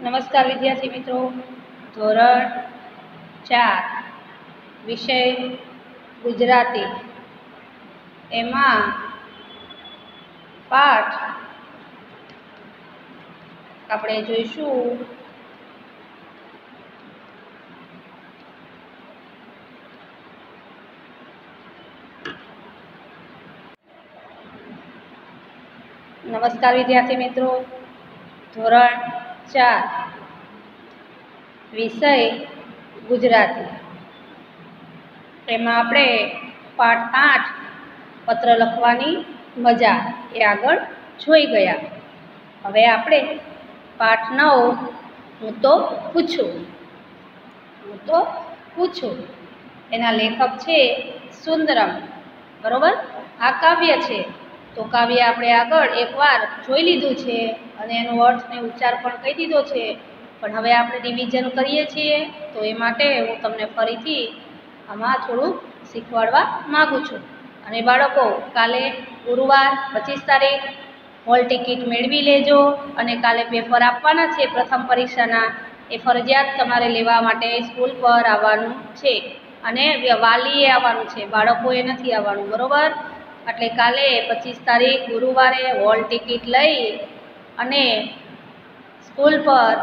નમસ્કાર વિદ્યાર્થી મિત્રો, ધોરણ 4 વિષય ગુજરાતી એમાં પાઠ આપણે જોઈશું નમસ્કાર વિદ્યાર્થી મિત્રો, ધોરણ 4 વિષય ગુજરાતી એમાં આપણે પાઠ 8 પત્ર લખવાની મજા એ આગળ જોઈ ગયા. હવે આપણે પાઠ 9 હું તો પૂછું એના લેખક છે સુંદરમ. બરોબર, આ કાવ્ય છે તો કાવ્ય આપણે આગળ એકવાર જોઈ લીધું છે અને એનો અર્થ ને ઉચ્ચાર પણ કહી દીધો છે, પણ હવે આપણે રિવિઝન કરીએ છીએ તો એ માટે હું તમને ફરીથી આમાં થોડુંક શીખવાડવા માગું છું. અને બાળકો, કાલે ગુરુવાર 25 તારીખ હોલ ટિકિટ મેળવી લેજો અને કાલે પેપર આપવાના છે પ્રથમ પરીક્ષાના, એ ફરજિયાત તમારે લેવા માટે સ્કૂલ પર આવવાનું છે અને વાલીએ આવવાનું છે, બાળકોએ નથી આવવાનું. બરોબર, એટલે કાલે 25 તારીખ ગુરુવારે હોલ ટિકિટ લઈ અને સ્કૂલ પર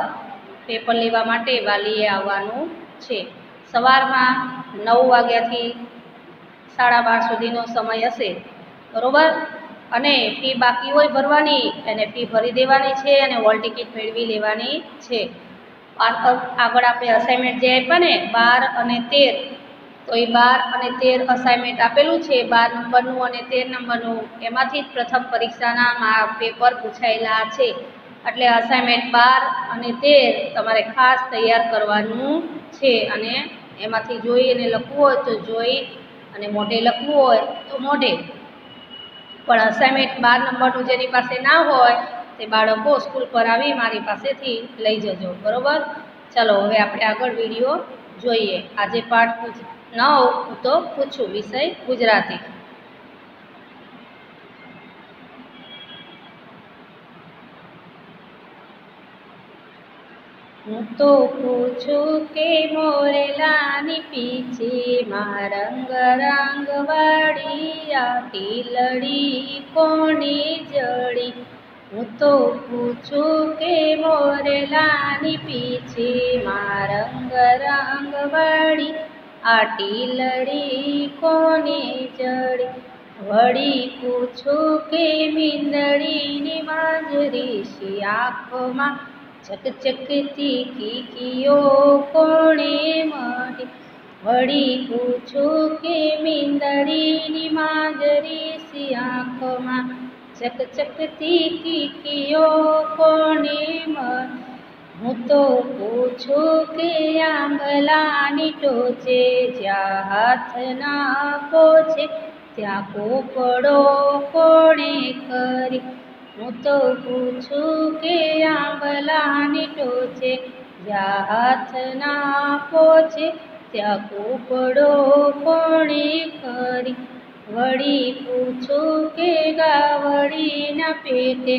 પેપર લેવા માટે વાલીએ આવવાનું છે. સવારમાં 9 વાગ્યાથી 12:30 સુધીનો સમય હશે. બરોબર, અને ફી બાકી હોય ભરવાની એને ફી ભરી દેવાની છે અને હોલ ટિકિટ મેળવી લેવાની છે. આગળ આપણે અસાઇનમેન્ટ જે આપ્યા ને 12 અને 13, તો એ 12 અને 13 અસાઇનમેન્ટ આપેલું છે, 12 નંબરનું અને 13 નંબરનું, એમાંથી જ પ્રથમ પરીક્ષાના પેપર પૂછાયેલા છે. એટલે અસાઇનમેન્ટ 12 અને 13 તમારે ખાસ તૈયાર કરવાનું છે અને એમાંથી જોઈ અને લખવું હોય તો જોઈ અને મોઢે લખવું હોય તો મોઢે. પણ અસાઇનમેન્ટ 12 નંબરનું જેની પાસે ના હોય તે બાળકો સ્કૂલ પર આવી મારી પાસેથી લઈ જજો. બરોબર, ચાલો હવે આપણે આગળ વિડીયો જોઈએ. આજે પાઠ 9 હું તો પૂછું, વિષય ગુજરાતી. હું તો પૂછું કે મોરેલાની પીછીમાં રંગ વાળી આ ટીલડી કોની જડી. હું તો પૂછું કે મોરેલાની પીછીમાં રંગ વાળી આ ટીલડી કોની જડી. વળી પૂછું કે મીંદડીની માંજરી શી આંખોમાં ચકચકતી કીકીઓ કોણે મળી. વળી પૂછું કે મીંદડીની માંજરી શી આંખોમાં ચકચકતી કીકીઓ કોણે મળી. હું તો પૂછું કે આંબલાની ટોચે જ્યાં હાથ ના પહોંચે ત્યાં કોપડો કોણે કરી. હું તો પૂછું કે આંબલાની ટોચે જ્યાં હાથ ના પહોંચે ત્યાં કોપડો કોણે કરી. વળી પૂછું કે ગાવડીના પેટે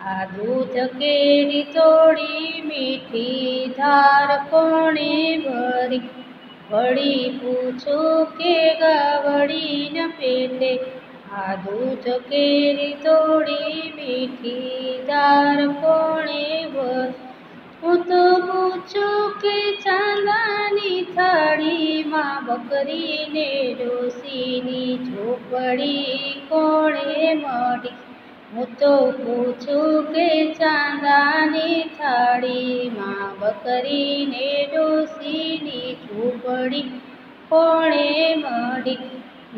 આ દૂધ કેરી તોડી મીઠી ધાર કોણે ભરી. વળી પૂછું કે ગાવડીના પેટે આ દૂધ કેરી તોડી મીઠી ધાર કોણે ભરી. હું તો પૂછું કે ચાંદાની થાળીમાં બકરીને ડોસીની ઝૂંપડી કોણે મળી. હું તો પૂછું કે ચાંદાની થાળીમાં બકરીને ડોસીની ઝૂંપડી કોણે મળી.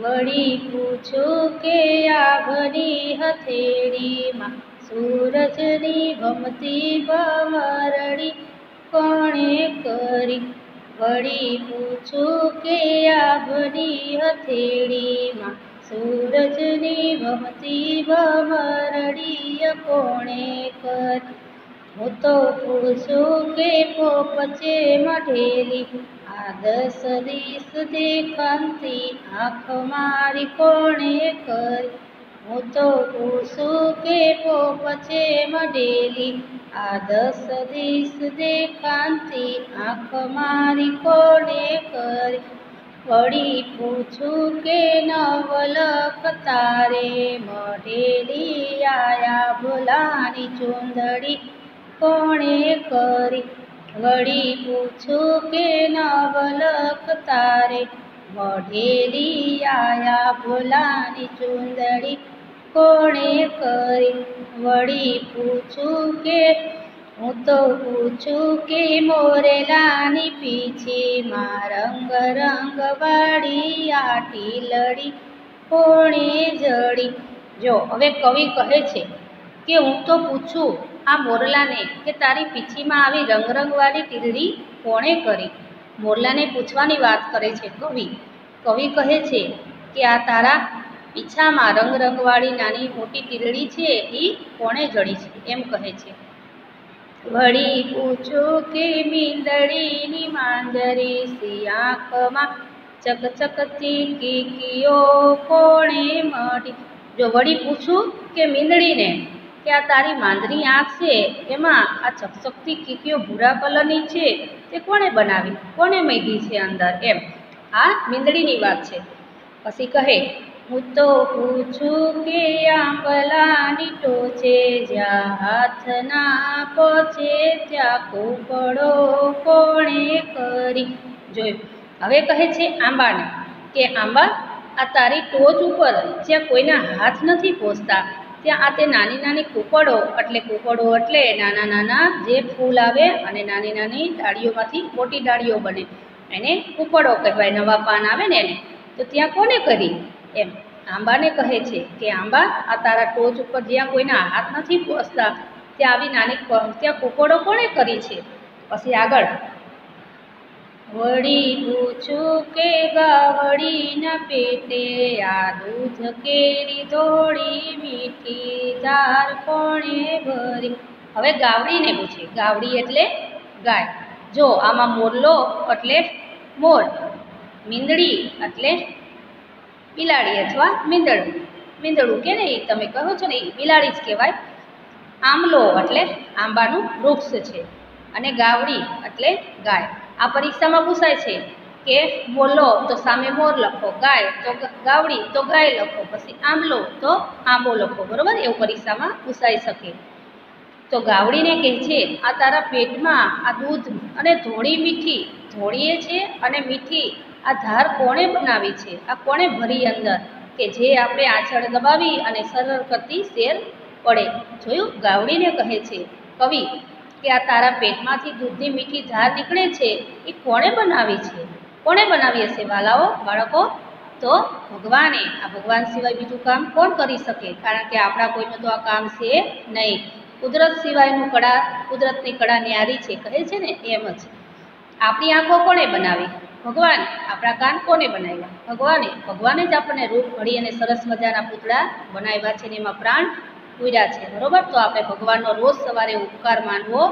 વળી પૂછું કે આભની હથેળીમાં સૂરજની ભમતી ભમરડી કોણે કરી. વળી પૂછું કે આભની હથેળીમાં સૂરજની ભમતી ભમરડી કોણે કરી. હું તો પૂછું કે પોપચે મઢેલી આ 10 દિવસ દેખાતી આંખ મારી કોણે કરી. હું તો પૂછું કે પોપ છે મઢેલી, આ 10 દિવસ દેખાંતી આંખ મારી કોને કરી. વળી પૂછું કે નવલખ તારે મઢેલી, આયા ભોલાની ચૂંદડી કોણે કરી. વળી પૂછું કે નવલખ તારે મઢેલી, આયા ભોલાની ચૂંદડી કોણે કરી. વળી પૂછું કે હું તો પૂછું કે મોરેલાની પીછીમાં રંગ રંગવાળી આટી લડી કોણે જડી. જો હવે કવિ કહે છે કે હું તો પૂછું આ મોરલાને કે તારી પીછીમાં આવી રંગરંગવાળી ટીલડી કોણે કરી. મોરલાને પૂછવાની વાત કરે છે કવિ. કવિ કહે છે કે આ તારા પીછામાં રંગરંગવાળી નાની મોટી ટીલડી છે એ કોણે જડી છે એમ કહે છે. વળી પૂછું કે મીંદડીની માંજરી સી આંખમાં ચકચકતી કીકીઓ કોણે મળી. જો વળી પૂછું કે મીંદડીને કે આ તારી માંદરી આંખ છે એમાં આ ચકચકતી કીકીઓ ભૂરા કલરની છે તે કોણે બનાવી, કોણે મળી છે અંદર એમ. આ મીંદડીની વાત છે. પછી કહે હું તો પૂછું કે આંબલાની ટોચે જ્યાં હાથ ના પહોંચે ત્યાં કૂપડો કોણે કરી. જોયું હવે કહે છે આંબાને કે આંબા આ તારી ટોચ ઉપર જ્યાં કોઈના હાથ નથી પહોંચતા ત્યાં આ તે નાની નાની કૂપડો એટલે નાના નાના જે ફૂલ આવે અને નાની નાની ડાળીઓમાંથી મોટી ડાળીઓ બને એને કૂપડો કહેવાય. નવા પાન આવે ને એને તો ત્યાં કોને કરી એમ. આંબાને કહે છે કે આંબા આ તારા ટોચ ઉપર જ્યાં કોઈના હાથ નથી પહોંચતા ત્યાં આવી નાની ત્યાં કૂપડો કોણે કરી છે. પછી આગળ વળી પૂછું કે ગાવડીના પેટે આ દૂધ કેરી ધોળી મીઠી ધાર કોણે ભરી. હવે ગાવડીને પૂછે. ગાવડી એટલે ગાય. જો આમાં મોરલો એટલે મોર, મીંદડી એટલે બિલાડી અથવા મીંદડું કે ને એ તમે કહો છો ને એ બિલાડી જ કહેવાય. આંબલો એટલે આંબાનું વૃક્ષ છે અને ગાવડી એટલે ગાય. આ પરીક્ષામાં પૂછાય છે કે મોરલો તો સામે મોર લખો, ગાય તો ગાવડી તો ગાય લખો, પછી આંબલો તો આંબો લખો. બરોબર, એવું પરીક્ષામાં પૂછાઈ શકે. તો ગાવડીને કહે છે આ તારા પેટમાં આ દૂધ અને ધોળી મીઠી, ધોળીએ છે અને મીઠી આ ધાર કોણે બનાવી છે, આ કોણે ભરી અંદર કે જે આપણે આંચળ દબાવી અને સરળ કરતી શેર પડે. જોયું, ગાવડીને કહે છે કવિ કે આ તારા પેટમાંથી દૂધની મીઠી ધાર નીકળે છે એ કોણે બનાવી છે. કોણે બનાવી હશે વાલાઓ, બાળકો? તો ભગવાને. આ ભગવાન સિવાય બીજું કામ કોણ કરી શકે? કારણ કે આપણા કોઈનું તો આ કામ છે નહીં. કુદરત સિવાયનું કળા, કુદરતની કળા ન્યારી છે કહે છે ને એમ જ. આપણી આંખો કોણે બનાવી? ભગવાન. આપણા કાન કોને બનાવ્યા? ભગવાને. ભગવાને જ આપણને રૂપ ઘડી અને સરસ મજાના પૂતળા બનાવ્યા છે ને એમાં પ્રાણ પૂર્યા છે. બરોબર, તો આપણે ભગવાનનો રોજ સવારે ઉપકાર માનવો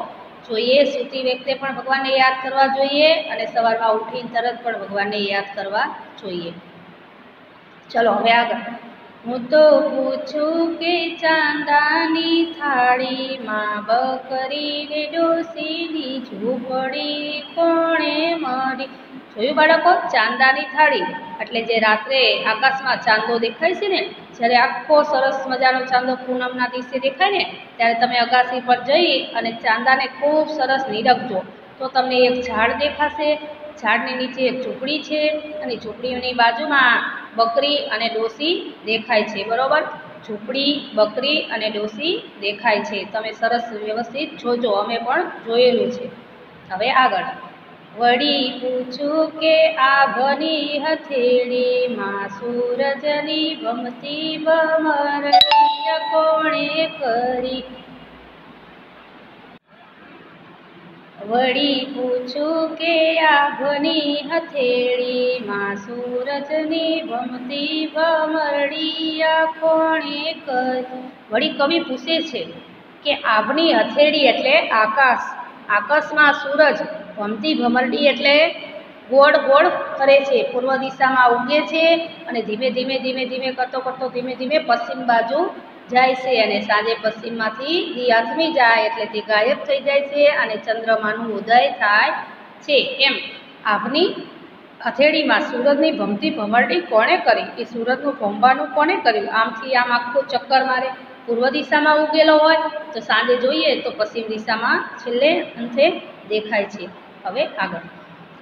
જોઈએ. સૂતી વખતે પણ ભગવાનને યાદ કરવા જોઈએ અને સવારમાં ઉઠીને તરત પણ ભગવાનને યાદ કરવા જોઈએ. ચલો હવે આગળ. હું તો પૂછું કે ચાંદાની થાળીમાં બકરીને ડોસીની ઝૂંપડી કોણે મળી. જોયું બાળકો, ચાંદાની થાળી એટલે જે રાત્રે આકાશમાં ચાંદો દેખાય છે ને, જ્યારે આખો સરસ મજાનો ચાંદો પૂનમના દિવસે દેખાય ને ત્યારે તમે અગાસી પર જઈ અને ચાંદાને ખૂબ સરસ નીરખજો તો તમને એક ઝાડ દેખાશે. ઝાડની નીચે એક ઝૂંપડી છે અને ઝૂંપડીઓની બાજુમાં બકરી અને ડોસી દેખાય છે. બરોબર, ઝૂંપડી, બકરી અને ડોસી દેખાય છે. તમે સરસ વ્યવસ્થિત જોજો, અમે પણ જોયેલું છે. હવે આગળ. વળી પૂછું કે આભની હથેળીમાં સૂરજની ભમતી ભમરડીય કોણે કરી. વળી પૂછું કે આભની હથેળીમાં સૂરજની ભમતી ભમરડીય કોણે કરી. વળી કવિ પૂછે છે કે આભની હથેળી એટલે આકાશ, આકાશમાં સૂરજ, ભમતી ભમરડી એટલે ગોળ ગોળ ફરે છે, પૂર્વ દિશામાં ઉગે છે અને ધીમે ધીમે ધીમે ધીમે કરતો કરતો ધીમે ધીમે પશ્ચિમ બાજુ જાય છે અને સાંજે પશ્ચિમમાંથી દી આથમી જાય એટલે તે ગાયબ થઈ જાય છે અને ચંદ્રમાનું ઉદય થાય છે. એમ આપની હથેળીમાં સૂરજની ભમતી ભમરડી કોણે કરી? એ સૂરજનું ભમવાનું કોણે કર્યું? આમથી આમ આખું ચક્કર મારે, પૂર્વ દિશામાં ઉગેલો હોય તો સાંજે જોઈએ તો પશ્ચિમ દિશામાં છેલ્લે અંતે દેખાય છે. હવે આગળ,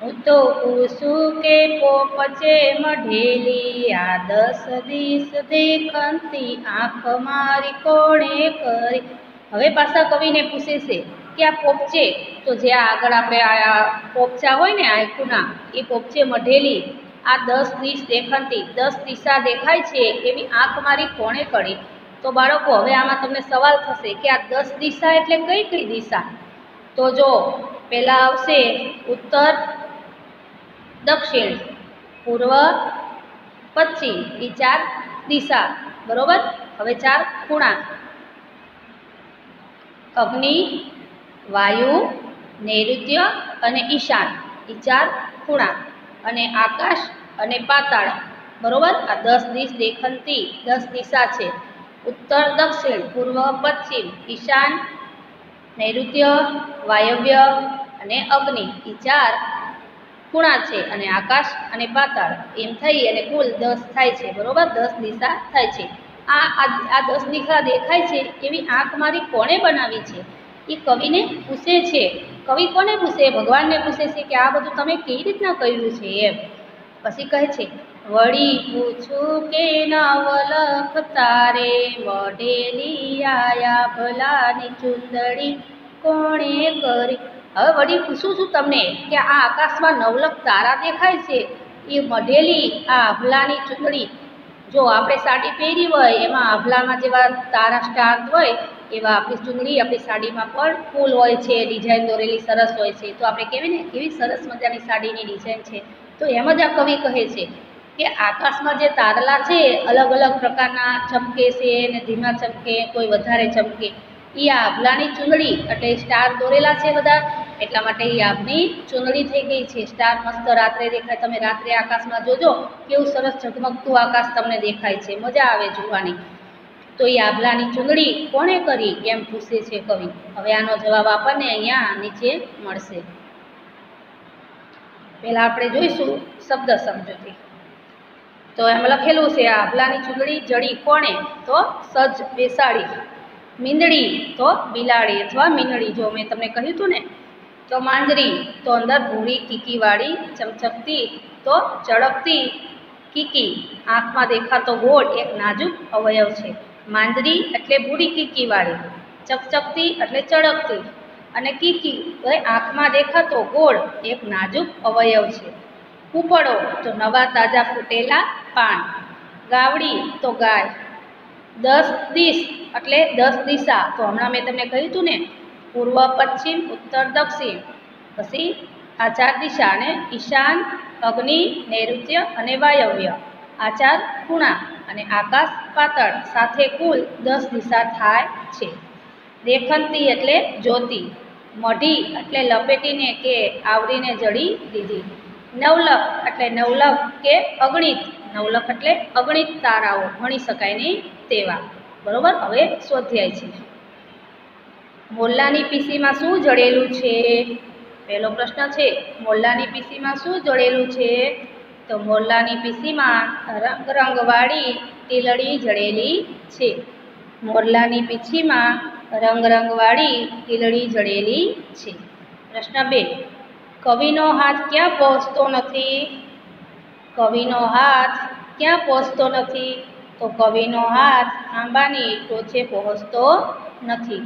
હું તો પૂછું કે પોપચે મઢેલી આ 10 દિસ દેખંતી આંખ મારી કોણે કરી? હવે પાછા કવિને પૂછે છે કે આ પોપચે, તો જે આગળ આપણે આ પોપચા હોય ને આંખના, એ પોપચે મઢેલી આ 10 દિશ દેખંતી 10 દિશા દેખાય છે એવી આંખ મારી કોણે કરી? તો બાળકો હવે આમાં તમને સવાલ થશે કે આ 10 દિશા એટલે કઈ કઈ દિશા? તો જો પહેલાં આવશે ઉત્તર, દક્ષિણ, પૂર્વ, પશ્ચિમ, એ 4 દિશા, બરોબર. હવે 4 ખૂણા: અગ્નિ, વાયુ, નૈઋત્ય અને ઈશાન, એ 4 ખૂણા. અને આકાશ અને પાતાળ, બરોબર. આ 10 દિશ દેખંતી 10 દિશા છે. ઉત્તર, દક્ષિણ, પૂર્વ, પશ્ચિમ, ઈશાન, નૈઋત્ય, વાયવ્ય અને અગ્નિ, એ 4 ખૂણા છે. અને આકાશ અને પાતાળ એમ થઈ અને કુલ 10 થાય છે, બરોબર. 10 દિશા થાય છે. આ 10 દિશા દેખાય છે એવી આંખ મારી કોણે બનાવી છે? એ કવિને પૂછે છે. કવિ કોને પૂછે? ભગવાનને પૂછે છે કે આ બધું તમે કેવી રીતના કર્યું છે એમ. પછી કહે છે, વળી પૂછું કે નવલખ તારે મઢેલી આયા ભલાની ચુંદડી કોણે કરી? હવે વળી પૂછું છું તમને કે આ આકાશમાં નવલખ તારા દેખાય છે, એ મઢેલી આ આભલાની ચૂંદડી, જો આપણે સાડી પહેરી હોય એમાં આભલામાં જેવા તારા સ્ટાર હોય એવા આપણી ચૂંદડી આપણી સાડીમાં પણ ફૂલ હોય છે, ડિઝાઇન દોરેલી સરસ હોય છે. તો આપણે કેવી સરસ મજાની સાડીની ડિઝાઇન છે. તો એમ જ આ કવિ કહે છે કે આકાશમાં જે તારલા છે અલગ અલગ પ્રકારના ચમકે છે ને ધીમા ચમકે, કોઈ વધારે ચમકે, એ આભલાની ચૂંદડી એટલે સ્ટાર દોરેલા છે બધા, એટલા માટે એ આપની ચૂંદડી થઈ ગઈ છે. સ્ટાર મસ્ત રાત્રે દેખાય, તમે રાત્રે આકાશમાં જોજો કેવું સરસ ઝગમગતું આકાશ તમને દેખાય છે, મજા આવે જોવાની. તો એ આભલાની ચૂંદડી કોણે કરી એમ પૂછે છે કવિ. હવે આનો જવાબ આપણને અહીંયા નીચે મળશે. પહેલાં આપણે જોઈશું શબ્દ સમજૂતી. તો એમાં લખેલું છે આભલાની ચૂંદડી જડી કોણે? તો સજ બેસાડી. મીંદડી તો બિલાડી અથવા મીંદડી, જો મેં તમને કહ્યું હતું ને. તો માંજરી તો અંદર ભૂરી કીકીવાળી ચમચકતી તો ચળકતી કીકી, આંખમાં દેખાતો ગોળ એક નાજુક અવયવ છે. માંજરી એટલે ભૂરી કીકીવાળી, ચકચકતી એટલે ચળકતી અને કીકી તો આંખમાં દેખાતો ગોળ એક નાજુક અવયવ છે. કૂપળો તો નવા તાજા ફૂટેલા પાન. ગાવડી તો ગાય. 10 દિશ એટલે 10 દિશા, તો હમણાં મેં તમને કહ્યું હતું ને, પૂર્વ, પશ્ચિમ, ઉત્તર, દક્ષિણ. પછી આ 4 દિશા અને ઈશાન, અગ્નિ, નૈઋત્ય અને વાયવ્ય, આ 4 ખૂણા. અને આકાશ, પાતાળ સાથે કુલ 10 દિશા થાય છે. દેખંતી એટલે જ્યોતિ. મઢી એટલે લપેટીને કે આવરીને જડી દીધી. નવલખ એટલે નવલખ કે અગણિત. નવલખ એટલે અગણિત તારાઓ, ગણી શકાય નહીં તેવા, બરોબર. હવે સ્વાધ્યાય છે. મોરલાની પીસીમાં શું જડેલું છે? પહેલો પ્રશ્ન છે, મોરલાની પીસીમાં શું જડેલું છે? તો મોરલાની પીસીમાં રંગવાળી ટીલડી જડેલી છે. મોરલાની પીછીમાં રંગવાળી ટીલડી જડેલી છે. પ્રશ્ન 2, કવિનો હાથ ક્યાં પહોંચતો નથી? કવિનો હાથ ક્યાં પહોંચતો નથી? તો કવિનો હાથ આંબાની ટોચે પહોંચતો નથી.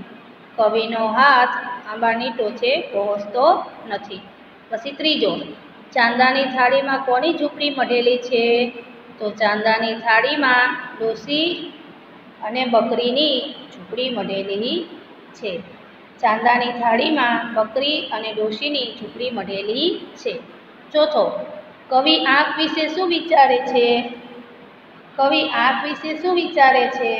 કવિનો હાથ આંબાની ટોચે પહોંચતો નથી. પછી ત્રીજો, ચાંદાની થાળીમાં કોની ઝૂંપડી મઢેલી છે? તો ચાંદાની થાળીમાં ડોશી અને બકરીની ઝૂંપડી મઢેલી છે. ચાંદાની થાળીમાં બકરી અને ડોશીની ઝૂંપડી મઢેલી છે. ચોથો, કવિ આંખ વિશે શું વિચારે છે? કવિ આંખ વિશે શું વિચારે છે?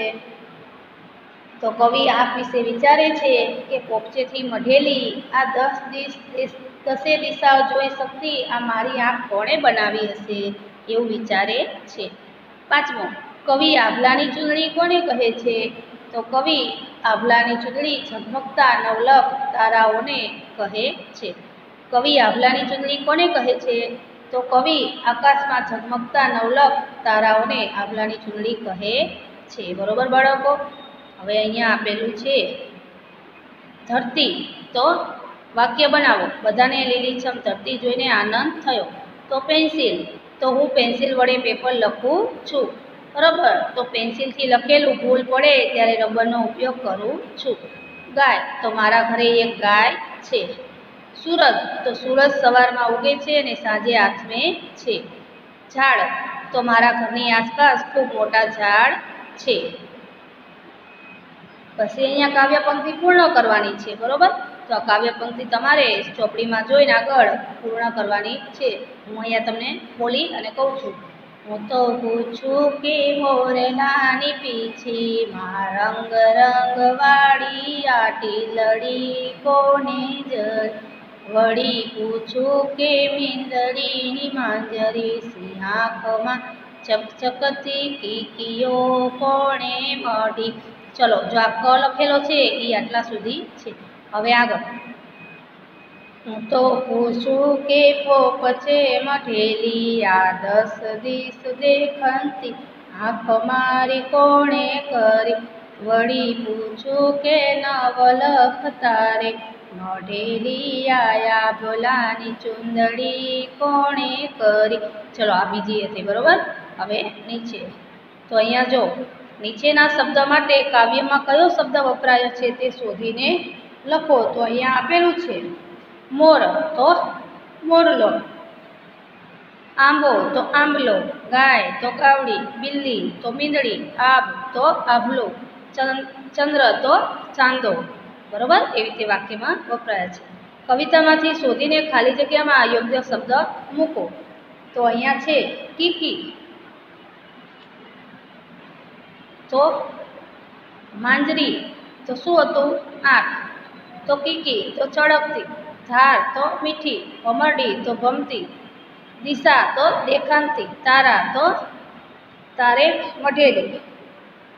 તો કવિ આંખ વિશે વિચારે છે કે પોપચેથી મઢેલી આ 10 દસે દિશાઓ જોઈ શકતી આ મારી આંખ કોણે બનાવી હશે એવું વિચારે છે. 5મો, કવિ આભલાની ચૂંદડી કોને કહે છે? તો કવિ આભલાની ચૂંદડી ઝગમગતા નવલખ તારાઓને કહે છે. કવિ આભલાની ચૂંદડી કોને કહે છે? તો કવિ આકાશમાં ઝગમગતા નવલખ તારાઓને આભલાની ચૂંદડી કહે છે. બરોબર બાળકો? હવે અહીંયા આપેલું છે ધરતી, તો વાક્ય બનાવો. બધાને લીલીછમ ધરતી જોઈને આનંદ થયો. તો પેન્સિલ, તો હું પેન્સિલ વડે પેપર લખું છું. બરાબર? તો પેન્સિલથી લખેલું ભૂલ પડે ત્યારે રબરનો ઉપયોગ કરું છું. ગાય, તો મારા ઘરે એક ગાય છે. સૂરજ, તો સૂરજ સવારમાં ઉગે છે અને સાંજે આથમે છે. ઝાડ, તો મારા ઘરની આસપાસ ખૂબ મોટા ઝાડ છે. પછી અહીંયા કાવ્ય પંક્તિ પૂર્ણ કરવાની છે. બરોબર? તો આ કાવ્ય પંક્તિ તમારે ચોપડીમાં જોઈને આગળ પૂર્ણ કરવાની છે. હું અહીંયા તમને બોલી અને કહું છું. હું તો પૂછું કે મોરનાની પીછીમાં રંગ રંગવાળી આ ટીલડી કોને જઈ? વળી પૂછું કે મીંદડીની માંજરી સિંહ આંખમાં ચકચકતી કીકીઓ કોણે મઢી? ચલો, જો આ ક લખેલો છે એ આટલા સુધી છે. હવે આગળ, હું તો પૂછું કે પોપચે મઢેલી આ 10 દિસ દેખંતી આંખ મારી કોણે કરી? વળી પૂછું કે નવલખ તારે મઢેલી આયા ભોલાની ચૂંદડી કોણે કરી? ચલો, આ બીજી હતી. બરોબર? હવે નીચે, તો અહીંયા જો નીચેના શબ્દ માટે કાવ્યમાં કયો શબ્દ વપરાયો છે તે શોધીને લખો. તો અહીંયા આપેલું છે મોર, તો મોરલો. આંબો, તો આંબલો. ગાય, તો કાવડી. બિલ્લી, તો મીંદડી. આભ, તો આભલું. ચંદ્ર, તો ચાંદો. બરોબર? એવી રીતે વાક્યમાં વપરાયા છે. કવિતામાંથી શોધીને ખાલી જગ્યામાં યોગ્ય શબ્દ મૂકો. તો અહીંયા છે કીકી, તો માંજરી, તો શું હતું? આંખ. તો કીકી, તો ચળકતી. ધાર, તો મીઠી. ભમરડી, તો ભમતી. દિશા, તો દેખાંતી. તારા, તો તારે મઢેલી.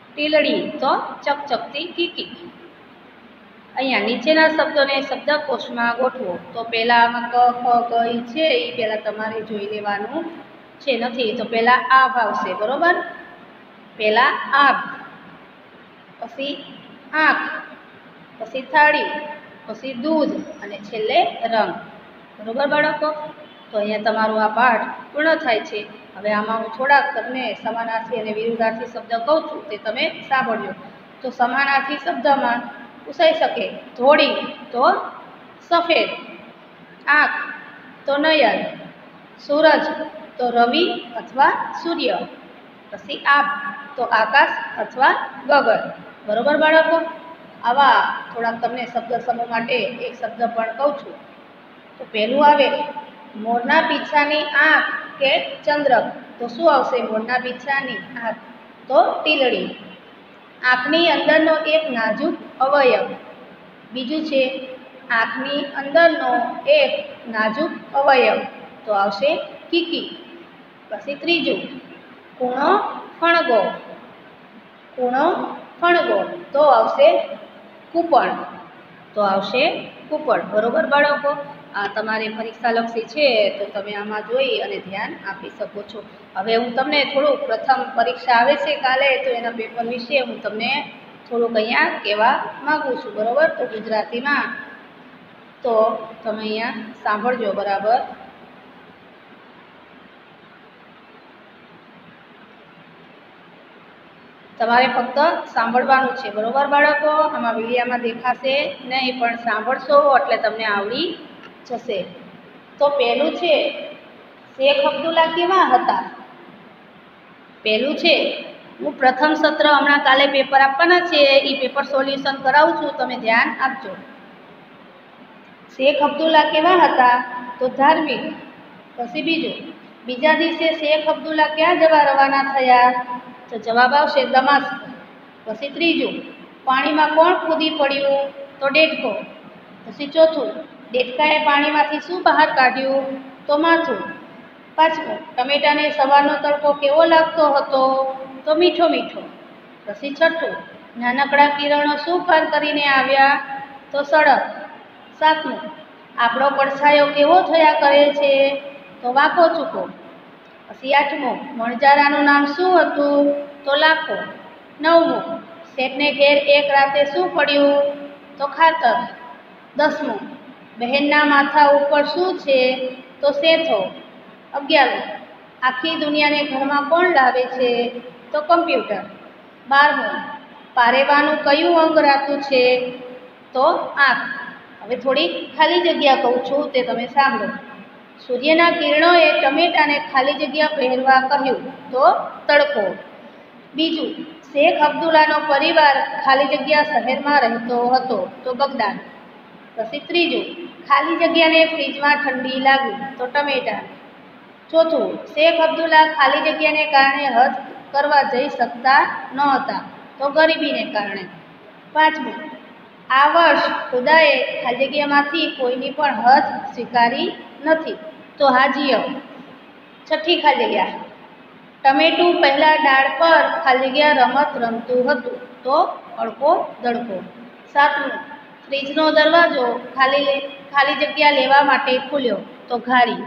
ટીલડી, તો ચકચકતી કીકી. અહીંયા નીચેના શબ્દોને શબ્દકોશમાં ગોઠવો. તો પહેલાં આમાં ક ખ ગ ઈ છે એ પહેલાં તમારે જોઈ લેવાનું છે. નથી તો પહેલાં આભ આવશે. બરોબર? પહેલાં આભ, પછી આંખ, પછી થાળી, પછી દૂધ અને છેલ્લે રંગ. બરોબર બાળકો? તો અહીંયા તમારો આ પાઠ પૂર્ણ થાય છે. હવે આમાં હું થોડાક તમને સમાનાર્થી અને વિરુદ્ધાર્થી શબ્દ કહું છું તે તમે સાંભળજો. તો સમાનાર્થી શબ્દમાં પૂછાઈ શકે ધોળી, તો સફેદ. આંખ, તો નયન. સૂરજ, તો રવિ અથવા સૂર્ય. પછી આભ, તો આકાશ અથવા ગગન. બરોબર બાળકો? આવા થોડાક તમને શબ્દ સમૂહ માટે એક શબ્દ પણ કહું છું. તો પહેલું આવે મોરના પીછાની આંખ કે ચંદ્રક. તો શું આવશે? મોરના પીછાની આંખ, તો ટીલડી. આંખની અંદરનો એક નાજુક અવયવ. બીજું છે આંખની અંદરનો એક નાજુક અવયવ, તો આવશે કીકી. પછી ત્રીજું કૂણો ફણગો. કૂણો ફણગો, તો આવશે કૂપણ. તો આવશે કૂપણ. બરોબર બાળકો? આ તમારે પરીક્ષાલક્ષી છે તો તમે આમાં જોઈ અને ધ્યાન આપી શકો છો. હવે હું તમને થોડુંક પ્રથમ પરીક્ષા આવે છે કાલે, તો એના પેપર વિશે હું તમને થોડુંક અહીંયા કહેવા માગું છું. બરાબર? તો ગુજરાતીમાં તો તમે અહીંયા સાંભળજો. બરાબર? તમારે ફક્ત સાંભળવાનું છે. બરોબર બાળકો? આમાં વિડીયામાં દેખાશે નહીં, પણ સાંભળશો એટલે તમને આવડી જશે. તો પહેલું છે શેખ અબ્દુલ્લા કેવા હતા? પહેલું છે, હું પ્રથમ સત્ર હમણાં કાલે પેપર આપવાના છે એ પેપર સોલ્યુશન કરાવું છું, તમે ધ્યાન આપજો. શેખ અબ્દુલ્લા કેવા હતા? તો ધાર્મિક. પછી બીજું, બીજા દિવસે શેખ અબ્દુલ્લા ક્યાં જવા રવાના થયા? તો જવાબ આવશે દમાસ્ક. પછી ત્રીજું, પાણીમાં કોણ કૂદી પડ્યું? તો ડેડકો. પછી ચોથું, દેડકાએ પાણીમાંથી શું બહાર કાઢ્યું? તો માથું. પાંચમું, ટમેટાને સવારનો તડકો કેવો લાગતો હતો? તો મીઠો મીઠો. પછી છઠ્ઠું, નાનકડા કિરણો શું પાર કરીને આવ્યા? તો સડક. સાતમું, આપણો પડછાયો કેવો થયા કરે છે? તો વાંકો ચૂકો. પછી આઠમું, વણજારાનું નામ શું હતું? તો લાખો. નવમું, શેઠને ઘેર એક રાતે શું પડ્યું? તો ખાતર. દસમું, બહેનના માથા ઉપર શું છે? તો સેથો. 11મું, આખી દુનિયાને ઘરમાં કોણ લાવે છે? તો કમ્પ્યુટર. 12મું, પારેવાનું કયું અંગ રાતું છે? તો આંખ. હવે થોડી ખાલી જગ્યા કહું છું, તે તમે સાંભળો. સૂર્યના કિરણોએ ટમેટાને ખાલી જગ્યા પહેરવા કહ્યું, તો તડકો. બીજું, શેખ અબ્દુલ્લાનો પરિવાર ખાલી જગ્યા શહેરમાં રહેતો હતો, તો બગદાદ. પછી ત્રીજું, ખાલી જગ્યાને ફ્રીજમાં ઠંડી લાગી, તો ટમેટા. ચોથું, શેખ અબ્દુલ્લા ખાલી જગ્યાને કારણે હજ કરવા જઈ શકતા નહોતા, તો ગરીબીને કારણે. પાંચમું, આ વર્ષ ખુદાએ ખાલી જગ્યામાંથી કોઈની પણ હજ સ્વીકારી નથી, તો હાજીઓ. છઠ્ઠી ખાલી જગ્યા, ટમેટું પહેલાં ડાળ પર ખાલી જગ્યા રમત રમતું હતું, તો અડકો દડકો. સાતમું, ફ્રીજનો દરવાજો ખાલી જગ્યા લેવા માટે ખુલ્યો, તો ઘારી.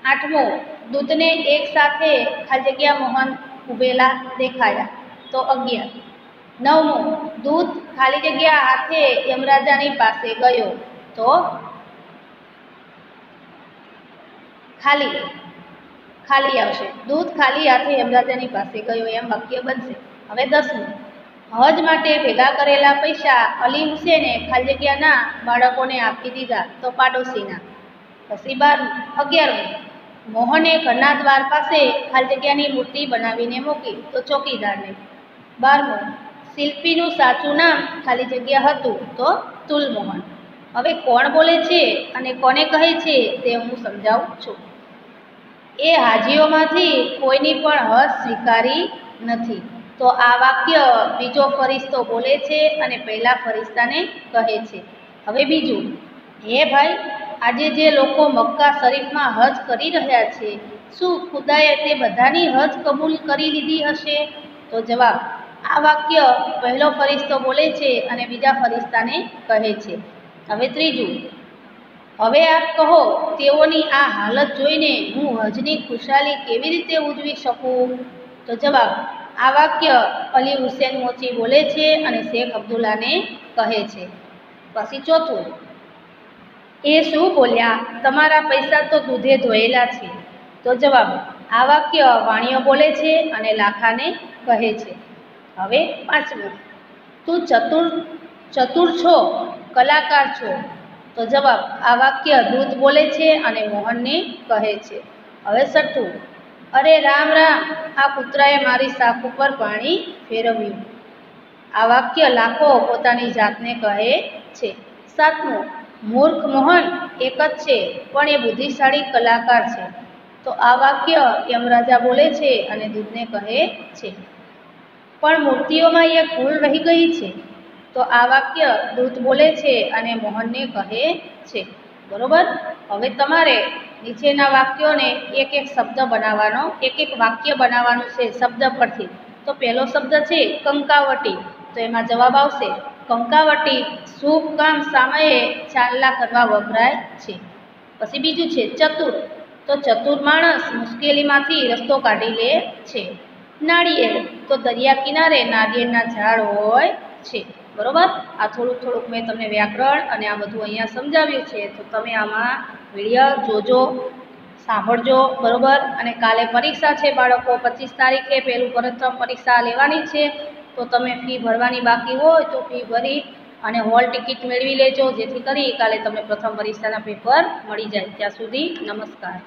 આઠમું, દૂધને એક સાથે ખાલી જગ્યા મોહન ઉભેલા દેખાયા, તો 11. નવમું, દૂધ ખાલી જગ્યા હાથે યમરાજાની પાસે ગયો, તો ખાલી આવશે. દૂધ ખાલી હાથે યમરાજાની પાસે ગયો, એમ વાક્ય બનશે. હવે 10મું, હજ માટે ભેગા કરેલા પૈસા અલી હુસેને ખાલી જગ્યાના બાળકોને આપી દીધા, તો પાડોશીના. પછી 11મું, મોહને ઘરના દ્વાર પાસે ખાલી જગ્યાની મૂર્તિ બનાવીને મૂકી, તો ચોકીદારને. 12મું, શિલ્પીનું સાચું નામ ખાલી જગ્યા હતું, તો તુલમોહન. હવે કોણ બોલે છે અને કોને કહે છે તે હું સમજાવું છું. એ હાજીઓમાંથી કોઈની પણ હજ સ્વીકારી નથી, તો આ વાક્ય બીજો ફરિશ્તો બોલે છે અને પહેલા ફરિશ્તાને કહે છે. હવે બીજું, હે ભાઈ, આજે જે લોકો મક્કા શરીફમાં હજ કરી રહ્યા છે, શું ખુદાએ તે બધાની હજ કબૂલ કરી લીધી હશે? તો જવાબ, આ વાક્ય પહેલો ફરિશ્તો બોલે છે અને બીજા ફરિશ્તાને કહે છે. હવે ત્રીજું, હવે આપ કહો, તેઓની આ હાલત જોઈને હું હજની ખુશાલી કેવી રીતે ઉજવી શકું? તો જવાબ, આ વાક્ય અલી હુસેન મોચી બોલે છે અને શેખ અબ્દુલ્લાને કહે છે. પછી ચોથું, એ શું બોલ્યા? તમારા પૈસા તો દૂધે ધોયેલા છે, તો જવાબ, આ વાક્ય વાણિયો બોલે છે અને લાખાને કહે છે. હવે 5મું, તું ચતુર છો, કલાકાર છો, તો જવાબ, આ વાક્ય દૂધ બોલે છે અને મોહનને કહે છે. હવે 6મું, અરે રામ રામ, આ કૂતરાએ મારી શાખ ઉપર પાણી ફેરવ્યું. આ વાક્ય લાખો પોતાની જાતને કહે છે. 7મું, મૂર્ખ મોહન એક જ છે, પણ એ બુદ્ધિશાળી કલાકાર છે, તો આ વાક્ય યમરાજા બોલે છે અને દૂધને કહે છે. પણ મૂર્તિઓમાં એક ભૂલ રહી ગઈ છે, તો આ વાક્ય દૂધ બોલે છે અને મોહનને કહે છે. બરોબર. હવે તમારે નીચેના વાક્યોને એક એક શબ્દ બનાવવાનો, એક વાક્ય બનાવવાનું છે શબ્દ પરથી. તો પહેલો શબ્દ છે કંકાવટી, તો એમાં જવાબ આવશે કંકાવટી શુભ કામ સમયે ચાલના કરવા વપરાય છે. પછી બીજું છે ચતુર, તો ચતુર માણસ મુશ્કેલીમાંથી રસ્તો કાઢી લે છે. નાળિયેર, તો દરિયા કિનારે નાળિયેરના ઝાડ હોય છે. બરોબર. આ થોડુંક મેં તમને વ્યાકરણ અને આ બધું અહીંયા સમજાવ્યું છે, તો તમે આમાં વિડીયો જોજો, સાંભળજો. બરોબર. અને કાલે પરીક્ષા છે બાળકો, 25 તારીખે પ્રથમ પરીક્ષા લેવાની છે, તો તમે ફી ભરવાની બાકી હોય તો ફી ભરી અને હોલ ટિકિટ મેળવી લેજો, જેથી કરી કાલે તમને પ્રથમ પરીક્ષાના પેપર મળી જાય. ત્યાં સુધી નમસ્કાર.